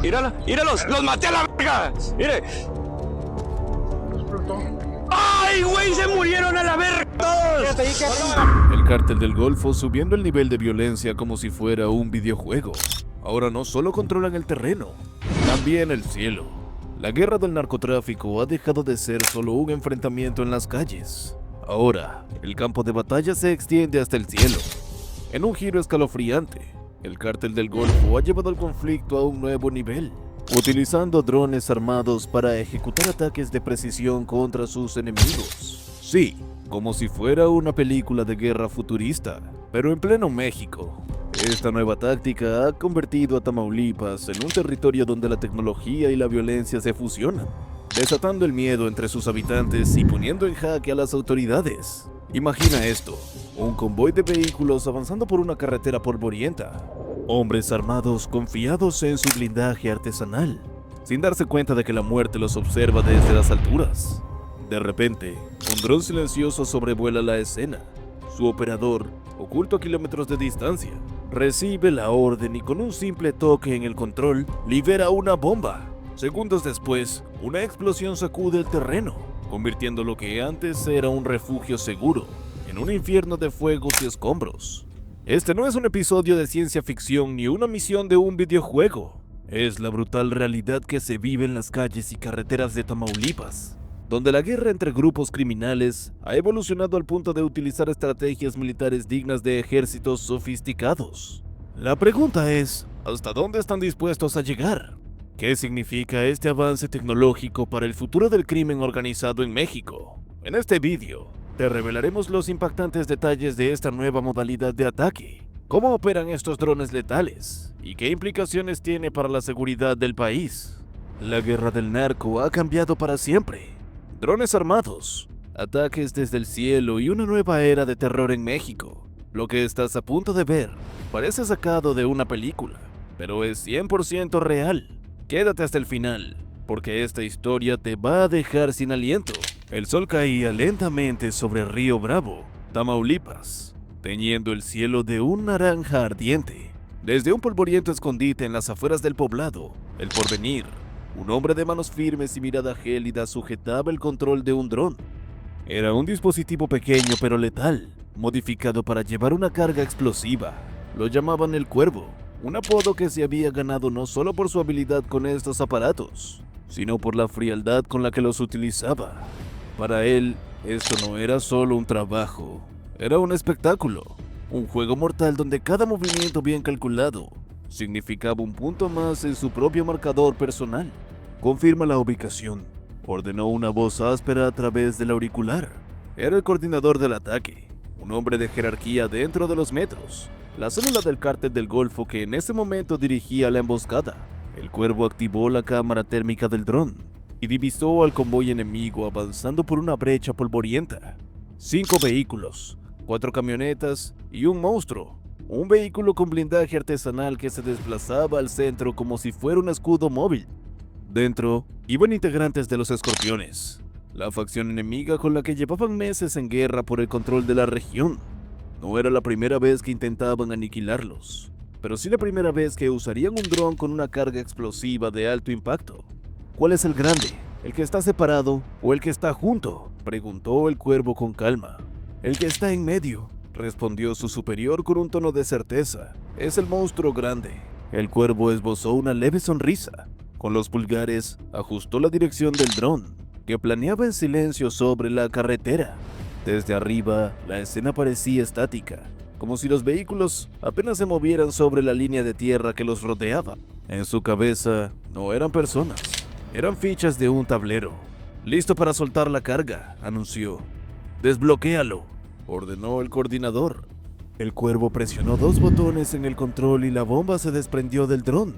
Míralos, los maté a la verga. Mire. ¡Ay, güey! ¡Se murieron a la verga todos! El Cártel del Golfo subiendo el nivel de violencia como si fuera un videojuego. Ahora no solo controlan el terreno, también el cielo. La guerra del narcotráfico ha dejado de ser solo un enfrentamiento en las calles. Ahora, el campo de batalla se extiende hasta el cielo. En un giro escalofriante, el Cártel del Golfo ha llevado el conflicto a un nuevo nivel, utilizando drones armados para ejecutar ataques de precisión contra sus enemigos. Sí, como si fuera una película de guerra futurista, pero en pleno México. Esta nueva táctica ha convertido a Tamaulipas en un territorio donde la tecnología y la violencia se fusionan, desatando el miedo entre sus habitantes y poniendo en jaque a las autoridades. Imagina esto, un convoy de vehículos avanzando por una carretera polvorienta. Hombres armados confiados en su blindaje artesanal, sin darse cuenta de que la muerte los observa desde las alturas. De repente, un dron silencioso sobrevuela la escena. Su operador, oculto a kilómetros de distancia, recibe la orden y con un simple toque en el control, libera una bomba. Segundos después, una explosión sacude el terreno, convirtiendo lo que antes era un refugio seguro en un infierno de fuegos y escombros. Este no es un episodio de ciencia ficción ni una misión de un videojuego. Es la brutal realidad que se vive en las calles y carreteras de Tamaulipas, donde la guerra entre grupos criminales ha evolucionado al punto de utilizar estrategias militares dignas de ejércitos sofisticados. La pregunta es, ¿hasta dónde están dispuestos a llegar? ¿Qué significa este avance tecnológico para el futuro del crimen organizado en México? En este vídeo, te revelaremos los impactantes detalles de esta nueva modalidad de ataque, cómo operan estos drones letales y qué implicaciones tiene para la seguridad del país. La guerra del narco ha cambiado para siempre. Drones armados, ataques desde el cielo y una nueva era de terror en México. Lo que estás a punto de ver parece sacado de una película, pero es 100% real. Quédate hasta el final, porque esta historia te va a dejar sin aliento. El sol caía lentamente sobre Río Bravo, Tamaulipas, teñiendo el cielo de un naranja ardiente. Desde un polvoriento escondite en las afueras del poblado, El Porvenir, un hombre de manos firmes y mirada gélida sujetaba el control de un dron. Era un dispositivo pequeño pero letal, modificado para llevar una carga explosiva. Lo llamaban el Cuervo, un apodo que se había ganado no solo por su habilidad con estos aparatos, sino por la frialdad con la que los utilizaba. Para él, esto no era solo un trabajo, era un espectáculo, un juego mortal donde cada movimiento bien calculado significaba un punto más en su propio marcador personal. Confirma la ubicación, ordenó una voz áspera a través del auricular. Era el coordinador del ataque, un hombre de jerarquía dentro de los metros, la célula del Cártel del Golfo que en ese momento dirigía la emboscada. El Cuervo activó la cámara térmica del dron y divisó al convoy enemigo avanzando por una brecha polvorienta. 5 vehículos, 4 camionetas y un monstruo. Un vehículo con blindaje artesanal que se desplazaba al centro como si fuera un escudo móvil. Dentro iban integrantes de los Escorpiones, la facción enemiga con la que llevaban meses en guerra por el control de la región. No era la primera vez que intentaban aniquilarlos, pero sí la primera vez que usarían un dron con una carga explosiva de alto impacto. ¿Cuál es el grande? ¿El que está separado o el que está junto?, preguntó el Cuervo con calma. El que está en medio, respondió su superior con un tono de certeza. Es el monstruo grande. El Cuervo esbozó una leve sonrisa. Con los pulgares, ajustó la dirección del dron, que planeaba en silencio sobre la carretera. Desde arriba, la escena parecía estática, como si los vehículos apenas se movieran sobre la línea de tierra que los rodeaba. En su cabeza, no eran personas, eran fichas de un tablero. «Listo para soltar la carga», anunció. «Desbloquéalo», ordenó el coordinador. El Cuervo presionó 2 botones en el control y la bomba se desprendió del dron,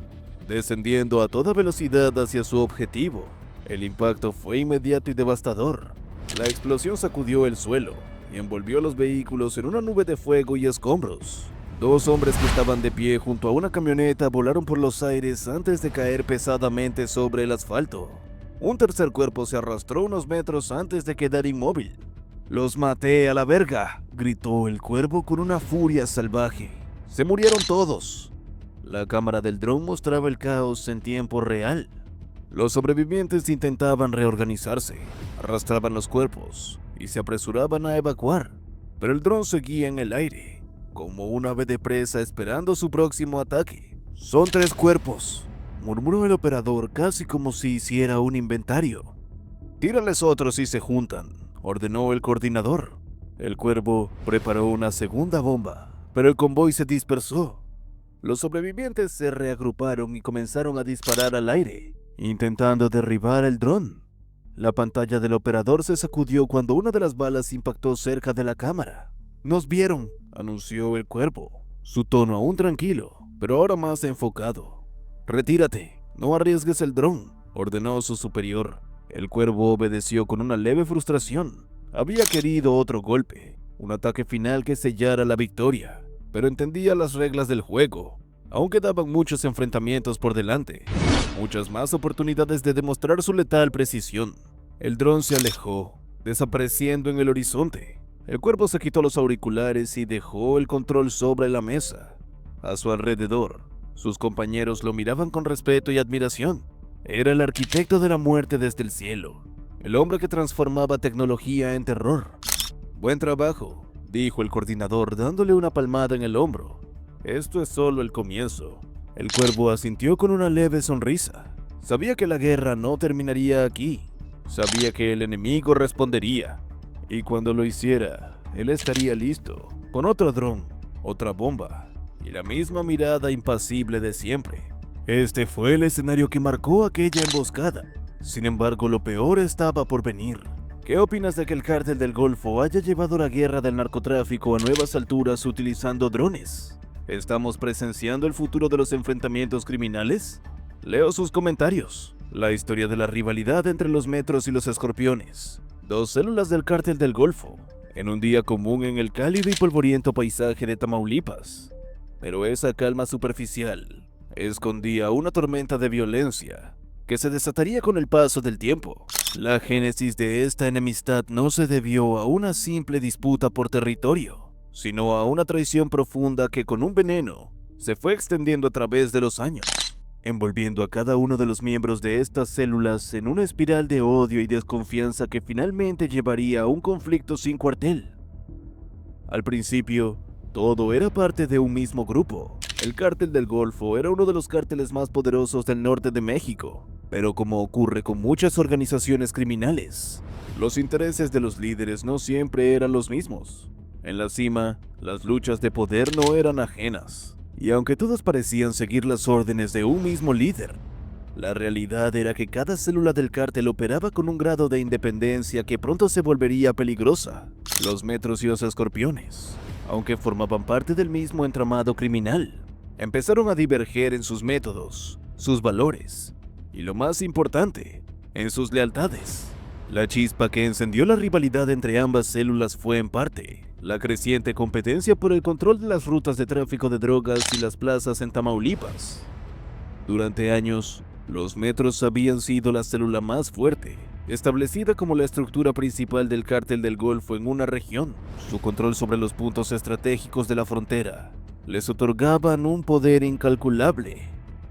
descendiendo a toda velocidad hacia su objetivo. El impacto fue inmediato y devastador. La explosión sacudió el suelo y envolvió a los vehículos en una nube de fuego y escombros. 2 hombres que estaban de pie junto a una camioneta volaron por los aires antes de caer pesadamente sobre el asfalto. Un tercer cuerpo se arrastró unos metros antes de quedar inmóvil. «Los maté a la verga», gritó el Cuervo con una furia salvaje. «Se murieron todos». La cámara del dron mostraba el caos en tiempo real. Los sobrevivientes intentaban reorganizarse, arrastraban los cuerpos y se apresuraban a evacuar, pero el dron seguía en el aire, como un ave de presa esperando su próximo ataque. «Son 3 cuerpos», murmuró el operador casi como si hiciera un inventario. «Tírales otros si se juntan», ordenó el coordinador. El cuervo preparó una segunda bomba, pero el convoy se dispersó. Los sobrevivientes se reagruparon y comenzaron a disparar al aire, intentando derribar el dron. La pantalla del operador se sacudió cuando una de las balas impactó cerca de la cámara. «Nos vieron», anunció el cuervo, su tono aún tranquilo, pero ahora más enfocado. «Retírate, no arriesgues el dron», ordenó su superior. El cuervo obedeció con una leve frustración. Había querido otro golpe, un ataque final que sellara la victoria, pero entendía las reglas del juego. Aún quedaban muchos enfrentamientos por delante, muchas más oportunidades de demostrar su letal precisión. El dron se alejó, desapareciendo en el horizonte. El cuervo se quitó los auriculares y dejó el control sobre la mesa. A su alrededor, sus compañeros lo miraban con respeto y admiración. Era el arquitecto de la muerte desde el cielo, el hombre que transformaba tecnología en terror. «Buen trabajo», dijo el coordinador dándole una palmada en el hombro. «Esto es solo el comienzo». El cuervo asintió con una leve sonrisa. Sabía que la guerra no terminaría aquí. Sabía que el enemigo respondería. Y cuando lo hiciera, él estaría listo, con otro dron, otra bomba y la misma mirada impasible de siempre. Este fue el escenario que marcó aquella emboscada. Sin embargo, lo peor estaba por venir. ¿Qué opinas de que el cártel del Golfo haya llevado la guerra del narcotráfico a nuevas alturas utilizando drones? ¿Estamos presenciando el futuro de los enfrentamientos criminales? Leo sus comentarios. La historia de la rivalidad entre los Metros y los Escorpiones. 2 células del cártel del Golfo, en un día común en el cálido y polvoriento paisaje de Tamaulipas. Pero esa calma superficial escondía una tormenta de violencia que se desataría con el paso del tiempo. La génesis de esta enemistad no se debió a una simple disputa por territorio, sino a una traición profunda que con un veneno se fue extendiendo a través de los años, envolviendo a cada uno de los miembros de estas células en una espiral de odio y desconfianza que finalmente llevaría a un conflicto sin cuartel. Al principio, todo era parte de un mismo grupo. El cártel del Golfo era uno de los cárteles más poderosos del norte de México, pero como ocurre con muchas organizaciones criminales, los intereses de los líderes no siempre eran los mismos. En la cima, las luchas de poder no eran ajenas, y aunque todos parecían seguir las órdenes de un mismo líder, la realidad era que cada célula del cártel operaba con un grado de independencia que pronto se volvería peligrosa. Los Metros y los Escorpiones, aunque formaban parte del mismo entramado criminal, empezaron a diverger en sus métodos, sus valores y, lo más importante, en sus lealtades. La chispa que encendió la rivalidad entre ambas células fue, en parte, la creciente competencia por el control de las rutas de tráfico de drogas y las plazas en Tamaulipas. Durante años, los Metros habían sido la célula más fuerte, establecida como la estructura principal del cártel del Golfo en una región. Su control sobre los puntos estratégicos de la frontera les otorgaban un poder incalculable.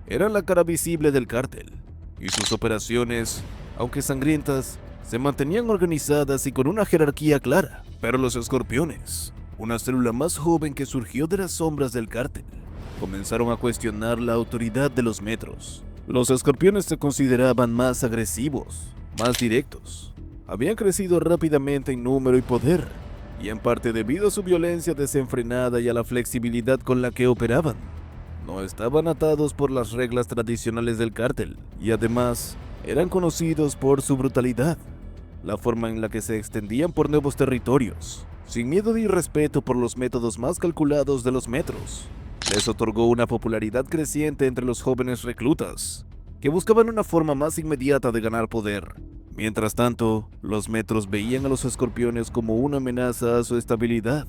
Eran la cara visible del cártel, y sus operaciones, aunque sangrientas, se mantenían organizadas y con una jerarquía clara. Pero los Escorpiones, una célula más joven que surgió de las sombras del cártel, comenzaron a cuestionar la autoridad de los Metros. Los Escorpiones se consideraban más agresivos, más directos. Habían crecido rápidamente en número y poder, y en parte debido a su violencia desenfrenada y a la flexibilidad con la que operaban. No estaban atados por las reglas tradicionales del cártel, y además eran conocidos por su brutalidad, la forma en la que se extendían por nuevos territorios, sin miedo ni respeto por los métodos más calculados de los Metros. Les otorgó una popularidad creciente entre los jóvenes reclutas, que buscaban una forma más inmediata de ganar poder. Mientras tanto, los Metros veían a los Escorpiones como una amenaza a su estabilidad.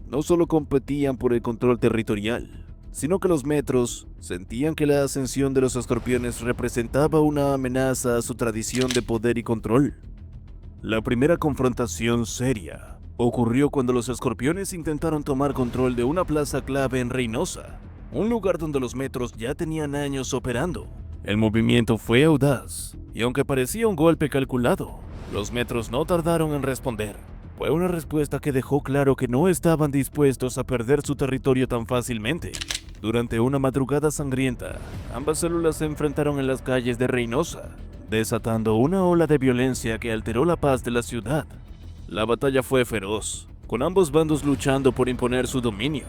No solo competían por el control territorial, sino que los Metros sentían que la ascensión de los Escorpiones representaba una amenaza a su tradición de poder y control. La primera confrontación seria ocurrió cuando los Escorpiones intentaron tomar control de una plaza clave en Reynosa, un lugar donde los metros ya tenían años operando. El movimiento fue audaz, y aunque parecía un golpe calculado, los metros no tardaron en responder. Fue una respuesta que dejó claro que no estaban dispuestos a perder su territorio tan fácilmente. Durante una madrugada sangrienta, ambas células se enfrentaron en las calles de Reynosa, desatando una ola de violencia que alteró la paz de la ciudad. La batalla fue feroz, con ambos bandos luchando por imponer su dominio.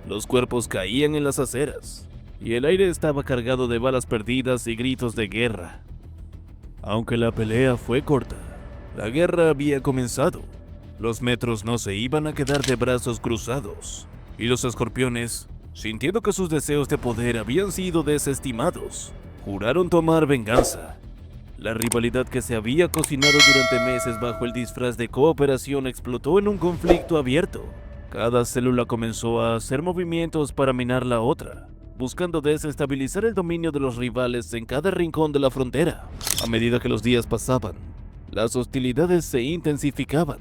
Los cuerpos caían en las aceras, y el aire estaba cargado de balas perdidas y gritos de guerra. Aunque la pelea fue corta, la guerra había comenzado. Los metros no se iban a quedar de brazos cruzados, y los escorpiones, sintiendo que sus deseos de poder habían sido desestimados, juraron tomar venganza. La rivalidad que se había cocinado durante meses bajo el disfraz de cooperación explotó en un conflicto abierto. Cada célula comenzó a hacer movimientos para minar la otra, buscando desestabilizar el dominio de los rivales en cada rincón de la frontera. A medida que los días pasaban, las hostilidades se intensificaban.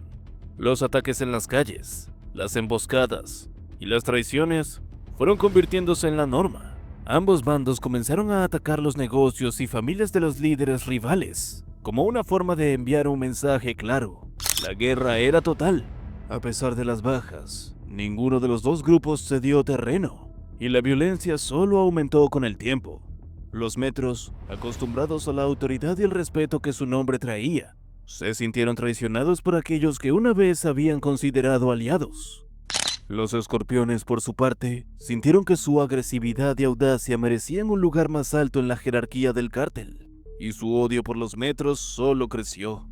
Los ataques en las calles, las emboscadas y las traiciones fueron convirtiéndose en la norma. Ambos bandos comenzaron a atacar los negocios y familias de los líderes rivales, como una forma de enviar un mensaje claro. La guerra era total. A pesar de las bajas, ninguno de los dos grupos cedió terreno, y la violencia solo aumentó con el tiempo. Los metros, acostumbrados a la autoridad y el respeto que su nombre traía, se sintieron traicionados por aquellos que una vez habían considerado aliados. Los escorpiones, por su parte, sintieron que su agresividad y audacia merecían un lugar más alto en la jerarquía del cártel, y su odio por los metros solo creció.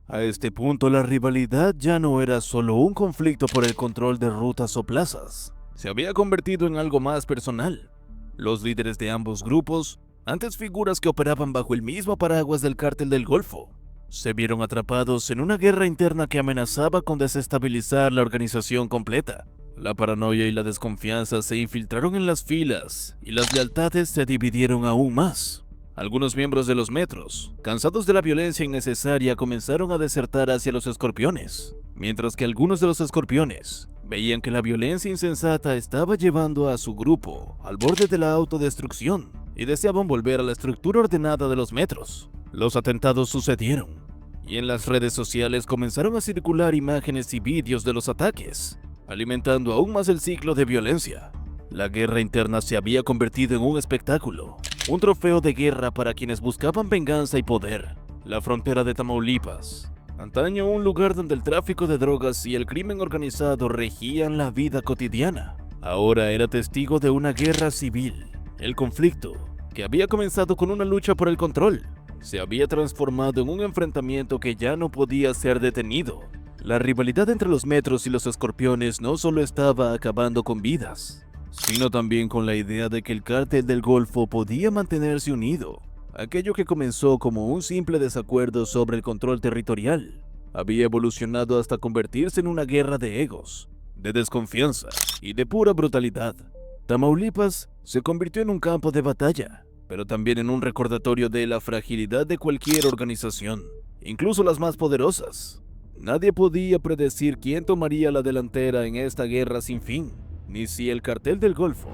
A este punto, la rivalidad ya no era solo un conflicto por el control de rutas o plazas, se había convertido en algo más personal. Los líderes de ambos grupos, antes figuras que operaban bajo el mismo paraguas del cártel del Golfo, se vieron atrapados en una guerra interna que amenazaba con desestabilizar la organización completa. La paranoia y la desconfianza se infiltraron en las filas y las lealtades se dividieron aún más. Algunos miembros de los metros, cansados de la violencia innecesaria, comenzaron a desertar hacia los escorpiones, mientras que algunos de los escorpiones veían que la violencia insensata estaba llevando a su grupo al borde de la autodestrucción y deseaban volver a la estructura ordenada de los metros. Los atentados sucedieron, y en las redes sociales comenzaron a circular imágenes y vídeos de los ataques, alimentando aún más el ciclo de violencia. La guerra interna se había convertido en un espectáculo, un trofeo de guerra para quienes buscaban venganza y poder. La frontera de Tamaulipas, antaño un lugar donde el tráfico de drogas y el crimen organizado regían la vida cotidiana, ahora era testigo de una guerra civil. El conflicto, que había comenzado con una lucha por el control, se había transformado en un enfrentamiento que ya no podía ser detenido. La rivalidad entre los metros y los escorpiones no solo estaba acabando con vidas, sino también con la idea de que el cártel del Golfo podía mantenerse unido. Aquello que comenzó como un simple desacuerdo sobre el control territorial había evolucionado hasta convertirse en una guerra de egos, de desconfianza y de pura brutalidad. Tamaulipas se convirtió en un campo de batalla, pero también en un recordatorio de la fragilidad de cualquier organización, incluso las más poderosas. Nadie podía predecir quién tomaría la delantera en esta guerra sin fin, ni si el cartel del Golfo,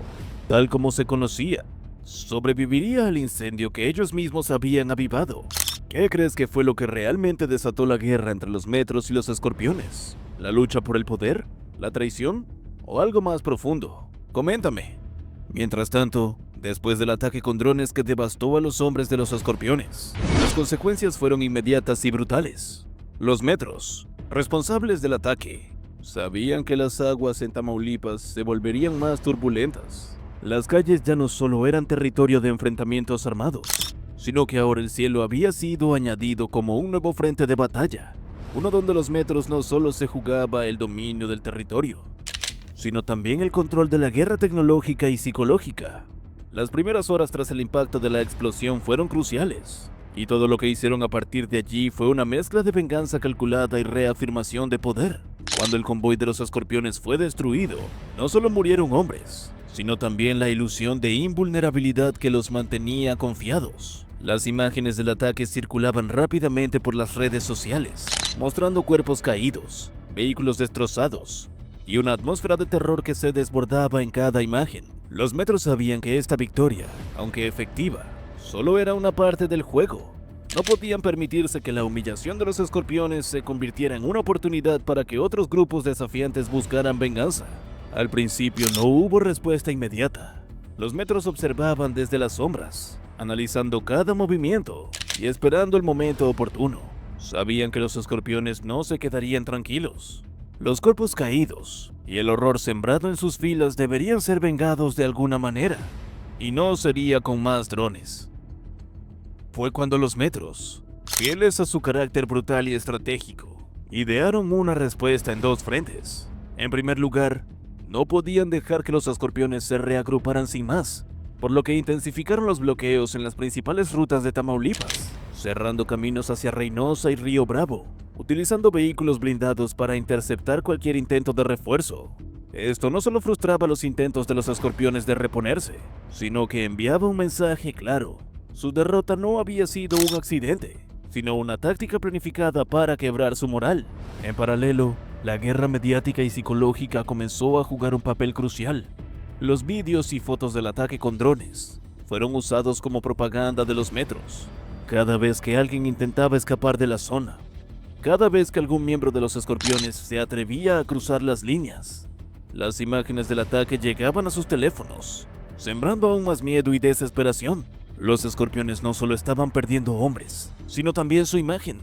tal como se conocía, sobreviviría al incendio que ellos mismos habían avivado. ¿Qué crees que fue lo que realmente desató la guerra entre los metros y los escorpiones? ¿La lucha por el poder? ¿La traición? ¿O algo más profundo? Coméntame. Mientras tanto, después del ataque con drones que devastó a los hombres de los escorpiones, las consecuencias fueron inmediatas y brutales. Los metros, responsables del ataque, sabían que las aguas en Tamaulipas se volverían más turbulentas. Las calles ya no solo eran territorio de enfrentamientos armados, sino que ahora el cielo había sido añadido como un nuevo frente de batalla, uno donde los metros no solo se jugaba el dominio del territorio, sino también el control de la guerra tecnológica y psicológica. Las primeras horas tras el impacto de la explosión fueron cruciales, y todo lo que hicieron a partir de allí fue una mezcla de venganza calculada y reafirmación de poder. Cuando el convoy de los escorpiones fue destruido, no solo murieron hombres, sino también la ilusión de invulnerabilidad que los mantenía confiados. Las imágenes del ataque circulaban rápidamente por las redes sociales, mostrando cuerpos caídos, vehículos destrozados y una atmósfera de terror que se desbordaba en cada imagen. Los metros sabían que esta victoria, aunque efectiva, solo era una parte del juego. No podían permitirse que la humillación de los escorpiones se convirtiera en una oportunidad para que otros grupos desafiantes buscaran venganza. Al principio no hubo respuesta inmediata. Los metros observaban desde las sombras, analizando cada movimiento y esperando el momento oportuno. Sabían que los escorpiones no se quedarían tranquilos. Los cuerpos caídos y el horror sembrado en sus filas deberían ser vengados de alguna manera, y no sería con más drones. Fue cuando los metros, fieles a su carácter brutal y estratégico, idearon una respuesta en dos frentes. En primer lugar, no podían dejar que los escorpiones se reagruparan sin más, por lo que intensificaron los bloqueos en las principales rutas de Tamaulipas, cerrando caminos hacia Reynosa y Río Bravo, utilizando vehículos blindados para interceptar cualquier intento de refuerzo. Esto no solo frustraba los intentos de los escorpiones de reponerse, sino que enviaba un mensaje claro. Su derrota no había sido un accidente, sino una táctica planificada para quebrar su moral. En paralelo, la guerra mediática y psicológica comenzó a jugar un papel crucial. Los vídeos y fotos del ataque con drones fueron usados como propaganda de los metros. Cada vez que alguien intentaba escapar de la zona, cada vez que algún miembro de los escorpiones se atrevía a cruzar las líneas, las imágenes del ataque llegaban a sus teléfonos, sembrando aún más miedo y desesperación. Los escorpiones no solo estaban perdiendo hombres, sino también su imagen.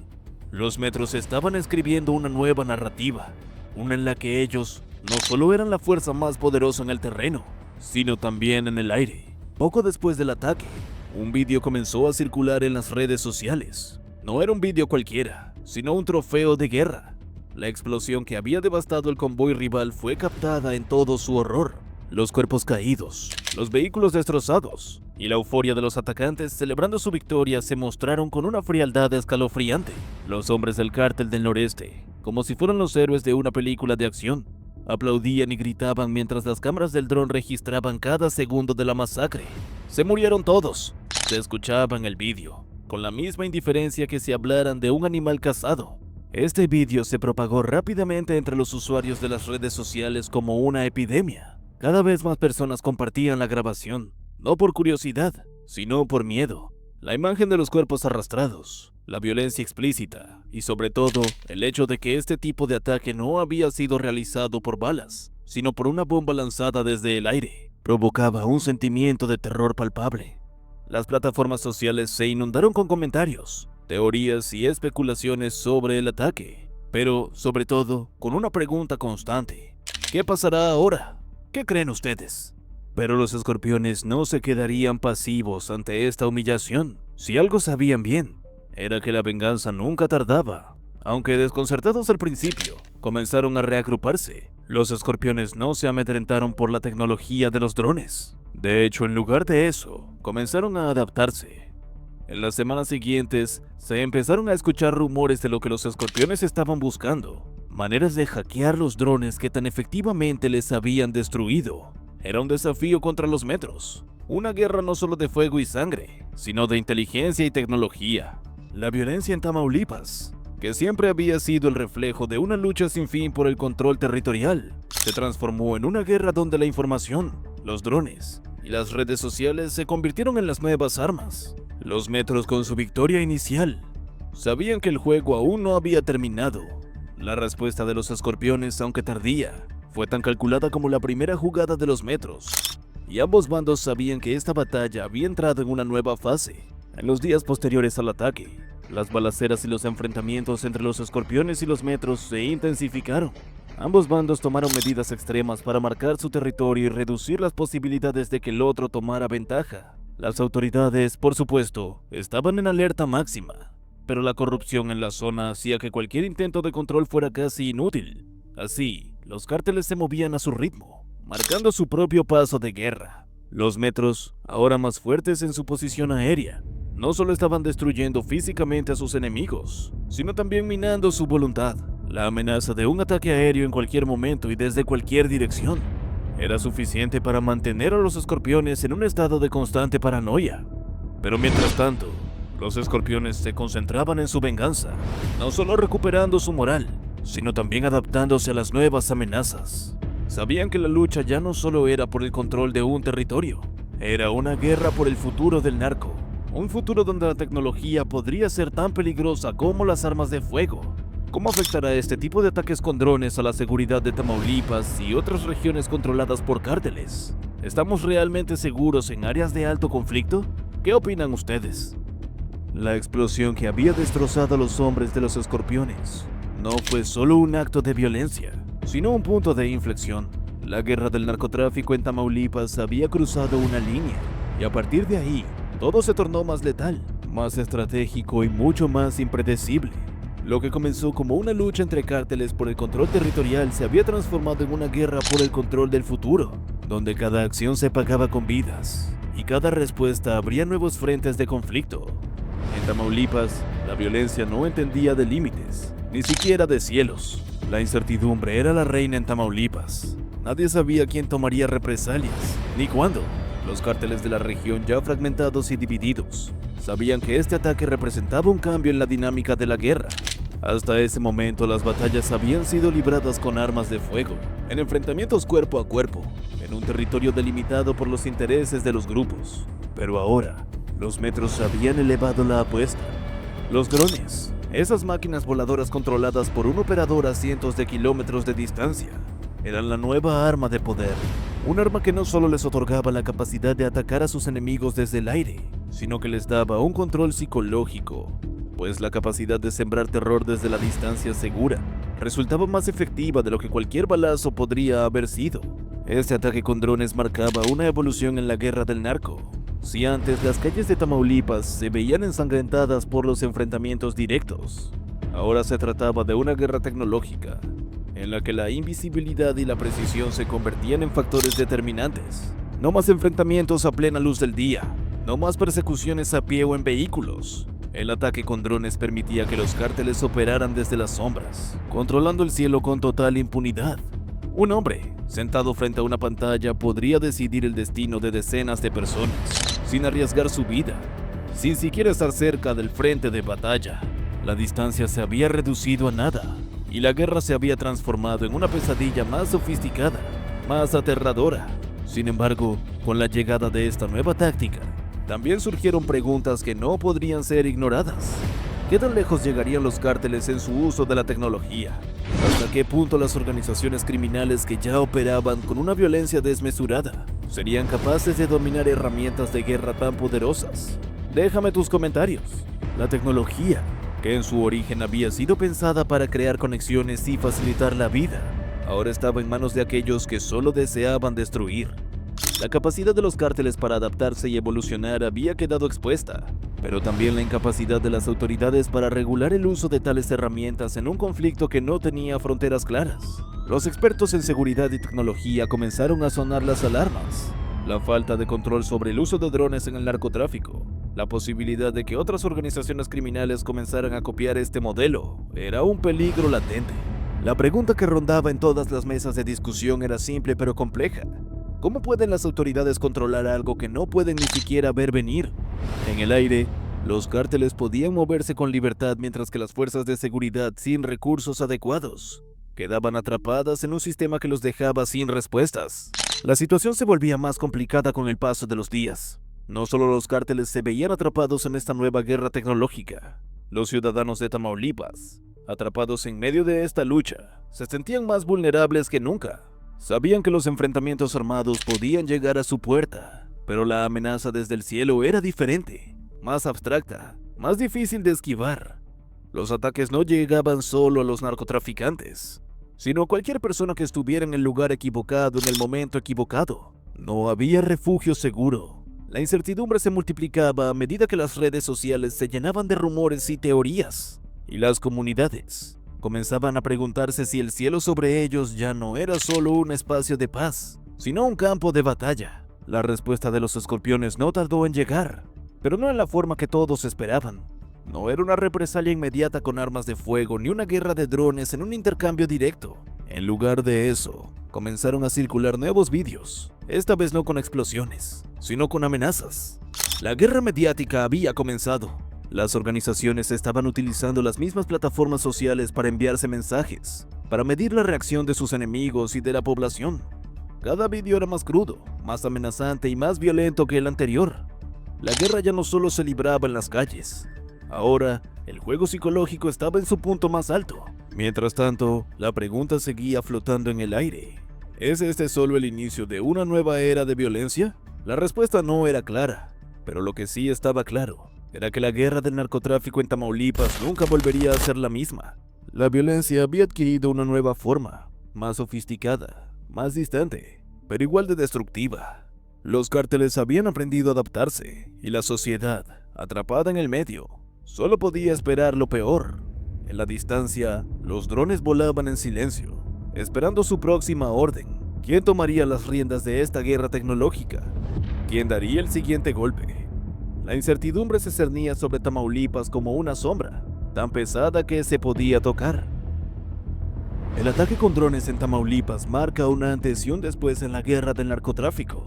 Los metros estaban escribiendo una nueva narrativa, una en la que ellos no solo eran la fuerza más poderosa en el terreno, sino también en el aire. Poco después del ataque, un vídeo comenzó a circular en las redes sociales. No era un vídeo cualquiera, sino un trofeo de guerra. La explosión que había devastado el convoy rival fue captada en todo su horror. Los cuerpos caídos, los vehículos destrozados y la euforia de los atacantes celebrando su victoria se mostraron con una frialdad escalofriante. Los hombres del Cártel del Noreste, como si fueran los héroes de una película de acción, aplaudían y gritaban mientras las cámaras del dron registraban cada segundo de la masacre. Se murieron todos, se escuchaba en el vídeo, con la misma indiferencia que si hablaran de un animal cazado. Este vídeo se propagó rápidamente entre los usuarios de las redes sociales como una epidemia. Cada vez más personas compartían la grabación, no por curiosidad, sino por miedo. La imagen de los cuerpos arrastrados, la violencia explícita y sobre todo el hecho de que este tipo de ataque no había sido realizado por balas, sino por una bomba lanzada desde el aire, provocaba un sentimiento de terror palpable. Las plataformas sociales se inundaron con comentarios, teorías y especulaciones sobre el ataque, pero sobre todo con una pregunta constante: ¿qué pasará ahora? ¿Qué creen ustedes? Pero los escorpiones no se quedarían pasivos ante esta humillación. Si algo sabían bien, era que la venganza nunca tardaba. Aunque desconcertados al principio, comenzaron a reagruparse. Los escorpiones no se amedrentaron por la tecnología de los drones. De hecho, en lugar de eso, comenzaron a adaptarse. En las semanas siguientes, se empezaron a escuchar rumores de lo que los escorpiones estaban buscando. Maneras de hackear los drones que tan efectivamente les habían destruido. Era un desafío contra los metros. Una guerra no solo de fuego y sangre, sino de inteligencia y tecnología. La violencia en Tamaulipas, que siempre había sido el reflejo de una lucha sin fin por el control territorial, se transformó en una guerra donde la información, los drones y las redes sociales se convirtieron en las nuevas armas. Los metros, con su victoria inicial, sabían que el juego aún no había terminado. La respuesta de los escorpiones, aunque tardía, fue tan calculada como la primera jugada de los metros, y ambos bandos sabían que esta batalla había entrado en una nueva fase. En los días posteriores al ataque, las balaceras y los enfrentamientos entre los escorpiones y los metros se intensificaron. Ambos bandos tomaron medidas extremas para marcar su territorio y reducir las posibilidades de que el otro tomara ventaja. Las autoridades, por supuesto, estaban en alerta máxima, pero la corrupción en la zona hacía que cualquier intento de control fuera casi inútil. Así, los cárteles se movían a su ritmo, marcando su propio paso de guerra. Los metros, ahora más fuertes en su posición aérea, no solo estaban destruyendo físicamente a sus enemigos, sino también minando su voluntad. La amenaza de un ataque aéreo en cualquier momento y desde cualquier dirección era suficiente para mantener a los escorpiones en un estado de constante paranoia. Pero mientras tanto, los escorpiones se concentraban en su venganza, no solo recuperando su moral, sino también adaptándose a las nuevas amenazas. Sabían que la lucha ya no solo era por el control de un territorio, era una guerra por el futuro del narco. Un futuro donde la tecnología podría ser tan peligrosa como las armas de fuego. ¿Cómo afectará este tipo de ataques con drones a la seguridad de Tamaulipas y otras regiones controladas por cárteles? ¿Estamos realmente seguros en áreas de alto conflicto? ¿Qué opinan ustedes? La explosión que había destrozado a los hombres de los Escorpiones no fue solo un acto de violencia, sino un punto de inflexión. La guerra del narcotráfico en Tamaulipas había cruzado una línea, y a partir de ahí, todo se tornó más letal, más estratégico y mucho más impredecible. Lo que comenzó como una lucha entre cárteles por el control territorial se había transformado en una guerra por el control del futuro, donde cada acción se pagaba con vidas, y cada respuesta abría nuevos frentes de conflicto. En Tamaulipas, la violencia no entendía de límites, ni siquiera de cielos. La incertidumbre era la reina en Tamaulipas. Nadie sabía quién tomaría represalias, ni cuándo. Los cárteles de la región, ya fragmentados y divididos, sabían que este ataque representaba un cambio en la dinámica de la guerra. Hasta ese momento, las batallas habían sido libradas con armas de fuego, en enfrentamientos cuerpo a cuerpo, en un territorio delimitado por los intereses de los grupos. Pero ahora, los metros habían elevado la apuesta. Los drones, esas máquinas voladoras controladas por un operador a cientos de kilómetros de distancia, eran la nueva arma de poder. Un arma que no solo les otorgaba la capacidad de atacar a sus enemigos desde el aire, sino que les daba un control psicológico, pues la capacidad de sembrar terror desde la distancia segura resultaba más efectiva de lo que cualquier balazo podría haber sido. Este ataque con drones marcaba una evolución en la guerra del narco. Si antes las calles de Tamaulipas se veían ensangrentadas por los enfrentamientos directos, ahora se trataba de una guerra tecnológica, en la que la invisibilidad y la precisión se convertían en factores determinantes. No más enfrentamientos a plena luz del día, no más persecuciones a pie o en vehículos. El ataque con drones permitía que los cárteles operaran desde las sombras, controlando el cielo con total impunidad. Un hombre, sentado frente a una pantalla, podría decidir el destino de decenas de personas, sin arriesgar su vida, sin siquiera estar cerca del frente de batalla. La distancia se había reducido a nada, y la guerra se había transformado en una pesadilla más sofisticada, más aterradora. Sin embargo, con la llegada de esta nueva táctica, también surgieron preguntas que no podrían ser ignoradas. ¿Qué tan lejos llegarían los cárteles en su uso de la tecnología? ¿Hasta qué punto las organizaciones criminales que ya operaban con una violencia desmesurada serían capaces de dominar herramientas de guerra tan poderosas? Déjame tus comentarios. La tecnología, que en su origen había sido pensada para crear conexiones y facilitar la vida, ahora estaba en manos de aquellos que solo deseaban destruir. La capacidad de los cárteles para adaptarse y evolucionar había quedado expuesta, pero también la incapacidad de las autoridades para regular el uso de tales herramientas en un conflicto que no tenía fronteras claras. Los expertos en seguridad y tecnología comenzaron a sonar las alarmas. La falta de control sobre el uso de drones en el narcotráfico, la posibilidad de que otras organizaciones criminales comenzaran a copiar este modelo, era un peligro latente. La pregunta que rondaba en todas las mesas de discusión era simple pero compleja. ¿Cómo pueden las autoridades controlar algo que no pueden ni siquiera ver venir? En el aire, los cárteles podían moverse con libertad mientras que las fuerzas de seguridad sin recursos adecuados quedaban atrapadas en un sistema que los dejaba sin respuestas. La situación se volvía más complicada con el paso de los días. No solo los cárteles se veían atrapados en esta nueva guerra tecnológica. Los ciudadanos de Tamaulipas, atrapados en medio de esta lucha, se sentían más vulnerables que nunca. Sabían que los enfrentamientos armados podían llegar a su puerta, pero la amenaza desde el cielo era diferente, más abstracta, más difícil de esquivar. Los ataques no llegaban solo a los narcotraficantes, sino a cualquier persona que estuviera en el lugar equivocado en el momento equivocado. No había refugio seguro. La incertidumbre se multiplicaba a medida que las redes sociales se llenaban de rumores y teorías, y las comunidades comenzaban a preguntarse si el cielo sobre ellos ya no era solo un espacio de paz, sino un campo de batalla. La respuesta de los escorpiones no tardó en llegar, pero no en la forma que todos esperaban. No era una represalia inmediata con armas de fuego ni una guerra de drones en un intercambio directo. En lugar de eso, comenzaron a circular nuevos vídeos, esta vez no con explosiones, sino con amenazas. La guerra mediática había comenzado. Las organizaciones estaban utilizando las mismas plataformas sociales para enviarse mensajes, para medir la reacción de sus enemigos y de la población. Cada vídeo era más crudo, más amenazante y más violento que el anterior. La guerra ya no solo se libraba en las calles. Ahora, el juego psicológico estaba en su punto más alto. Mientras tanto, la pregunta seguía flotando en el aire. ¿Es este solo el inicio de una nueva era de violencia? La respuesta no era clara, pero lo que sí estaba claro era que la guerra del narcotráfico en Tamaulipas nunca volvería a ser la misma. La violencia había adquirido una nueva forma, más sofisticada, más distante, pero igual de destructiva. Los cárteles habían aprendido a adaptarse, y la sociedad, atrapada en el medio, solo podía esperar lo peor. En la distancia, los drones volaban en silencio, esperando su próxima orden. ¿Quién tomaría las riendas de esta guerra tecnológica? ¿Quién daría el siguiente golpe? La incertidumbre se cernía sobre Tamaulipas como una sombra, tan pesada que se podía tocar. El ataque con drones en Tamaulipas marca un antes y un después en la guerra del narcotráfico.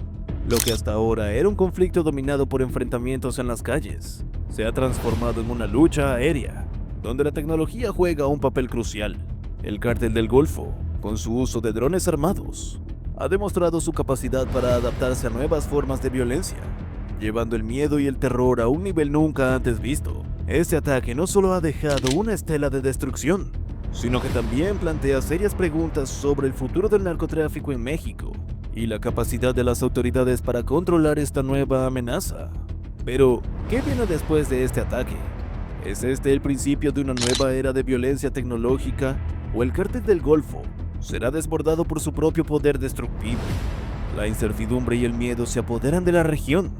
Lo que hasta ahora era un conflicto dominado por enfrentamientos en las calles, se ha transformado en una lucha aérea, donde la tecnología juega un papel crucial. El Cártel del Golfo, con su uso de drones armados, ha demostrado su capacidad para adaptarse a nuevas formas de violencia, llevando el miedo y el terror a un nivel nunca antes visto. Este ataque no solo ha dejado una estela de destrucción, sino que también plantea serias preguntas sobre el futuro del narcotráfico en México y la capacidad de las autoridades para controlar esta nueva amenaza. Pero, ¿qué viene después de este ataque? ¿Es este el principio de una nueva era de violencia tecnológica o el Cártel del Golfo será desbordado por su propio poder destructivo? La incertidumbre y el miedo se apoderan de la región,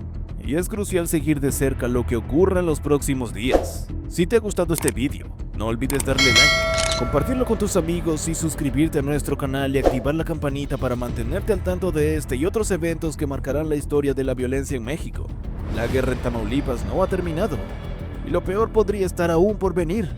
y es crucial seguir de cerca lo que ocurra en los próximos días. Si te ha gustado este vídeo, no olvides darle like, compartirlo con tus amigos y suscribirte a nuestro canal y activar la campanita para mantenerte al tanto de este y otros eventos que marcarán la historia de la violencia en México. La guerra en Tamaulipas no ha terminado, y lo peor podría estar aún por venir.